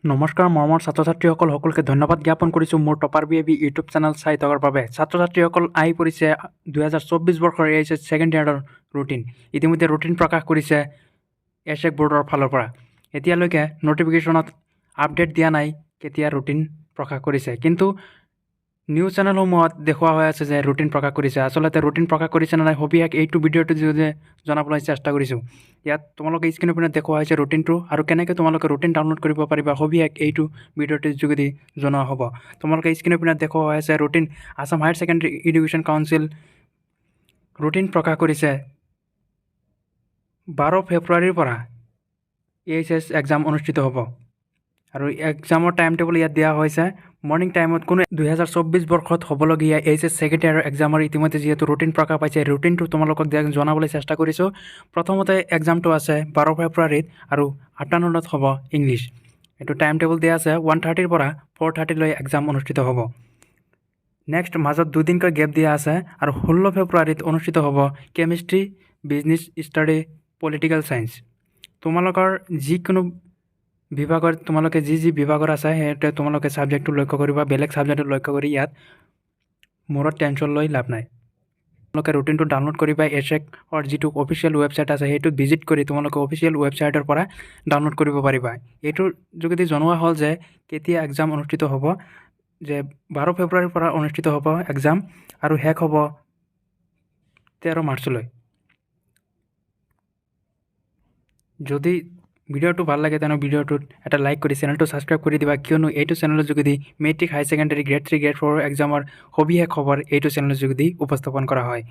নমস্কাৰ মৰমৰ ছাত্ৰ ছাত্ৰীসকল সকলোকে ধন্যবাদ জ্ঞাপন কৰিছোঁ মোৰ টপাৰ বি ইউটিউব চেনেল চাই থকাৰ বাবে। ছাত্ৰ ছাত্ৰীসকল আহি পৰিছে 2024 বৰ্ষৰ এইচএছ ছেকেণ্ড ইয়াৰৰ ৰুটিন। ইতিমধ্যে ৰুটিন প্ৰকাশ কৰিছে এছেক বোৰ্ডৰ ফালৰ পৰা। এতিয়ালৈকে নটিফিকেশ্যনত আপডেট দিয়া নাই কেতিয়া ৰুটিন প্ৰকাশ কৰিছে, কিন্তু নিউজ চেনেলসমূহত দেখুওৱা হৈ আছে যে ৰুটিন প্ৰকাশ কৰিছে। আচলতে ৰুটিন প্ৰকাশ কৰিছে নে নাই সবিশেষ এইটো ভিডিঅ'টোৰ জৰিয়তে জনাবলৈ চেষ্টা কৰিছোঁ। ইয়াত তোমালোকে স্ক্ৰীনৰ পিনে দেখুওৱা হৈছে ৰুটিনটো, আৰু কেনেকৈ তোমালোকে ৰুটিন ডাউনলোড কৰিব পাৰিবা সবিশেষ এইটো ভিডিঅ'টোৰ যোগেদি জনোৱা হ'ব। তোমালোকে স্ক্ৰীনৰ পিনে দেখুওৱা হৈ আছে routine. Assam higher secondary education council routine প্ৰকাশ কৰিছে 12 ফেব্ৰুৱাৰীৰ পৰা এইচএছ এক্সাম অনুষ্ঠিত হ'ব। আৰু এক্সামৰ টাইম টেবুল ইয়াত দিয়া হৈছে। মৰ্ণিং টাইমত কোনো 2024 বৰ্ষত হ'বলগীয়া এইচএছ ছেকেণ্ড ইয়াৰৰ এক্সামৰ ইতিমধ্যে যিহেতু ৰুটিন প্ৰকাশ পাইছে, ৰুটিনটো তোমালোকক জনাবলৈ চেষ্টা কৰিছোঁ। প্ৰথমতে এক্সামটো আছে 12 ফেব্ৰুৱাৰীত, আৰু আফটাৰনুনত হ'ব ইংলিছ। এইটো টাইম টেবুল দিয়া আছে 1:30 পৰা 4:30 এক্সাম অনুষ্ঠিত হ'ব। নেক্সট মাজত দুদিনকৈ গেপ দিয়া আছে, আৰু 16 ফেব্ৰুৱাৰীত অনুষ্ঠিত হ'ব chemistry, business study, political science. তোমালোকৰ যিকোনো বিভাগৰ তোমালোকে যি বিভাগৰ আছে সেইটোতে তোমালোকে ছাবজেক্টটো লক্ষ্য কৰিবা। বেলেগ ছাবজেক্টটো লক্ষ্য কৰি ইয়াত মূৰত টেনশ্যন লৈ লাভ নাই। তোমালোকে ৰুটিনটো ডাউনলোড কৰিবা। এছেকৰ যিটো অফিচিয়েল ৱেবছাইট আছে সেইটোত ভিজিট কৰি তোমালোকে অফিচিয়েল ৱেবছাইটৰ পৰা ডাউনলোড কৰিব পাৰিবা। এইটোৰ যোগেদি জনোৱা হ'ল যে কেতিয়া এক্সাম অনুষ্ঠিত হ'ব, যে 12 ফেব্ৰুৱাৰীৰ পৰা অনুষ্ঠিত হ'ব এক্সাম, আৰু শেষ হ'ব 13 মাৰ্চলৈ। যদি ভিডিঅ'টো ভাল লাগে তেনে ভিডিঅ'টোত এটা লাইক কৰি চেনেলটো ছাবস্ক্ৰাইব কৰি দিবা, কিয়নো এইটো চেনেলৰ যোগেদি মেট্ৰিক, হাই ছেকেণ্ডেৰী, গ্ৰেড 3, গ্ৰেড 4 এক্সামৰ সবিশেষ খবৰ এইটো চেনেলৰ যোগেদি উপস্থাপন কৰা হয়।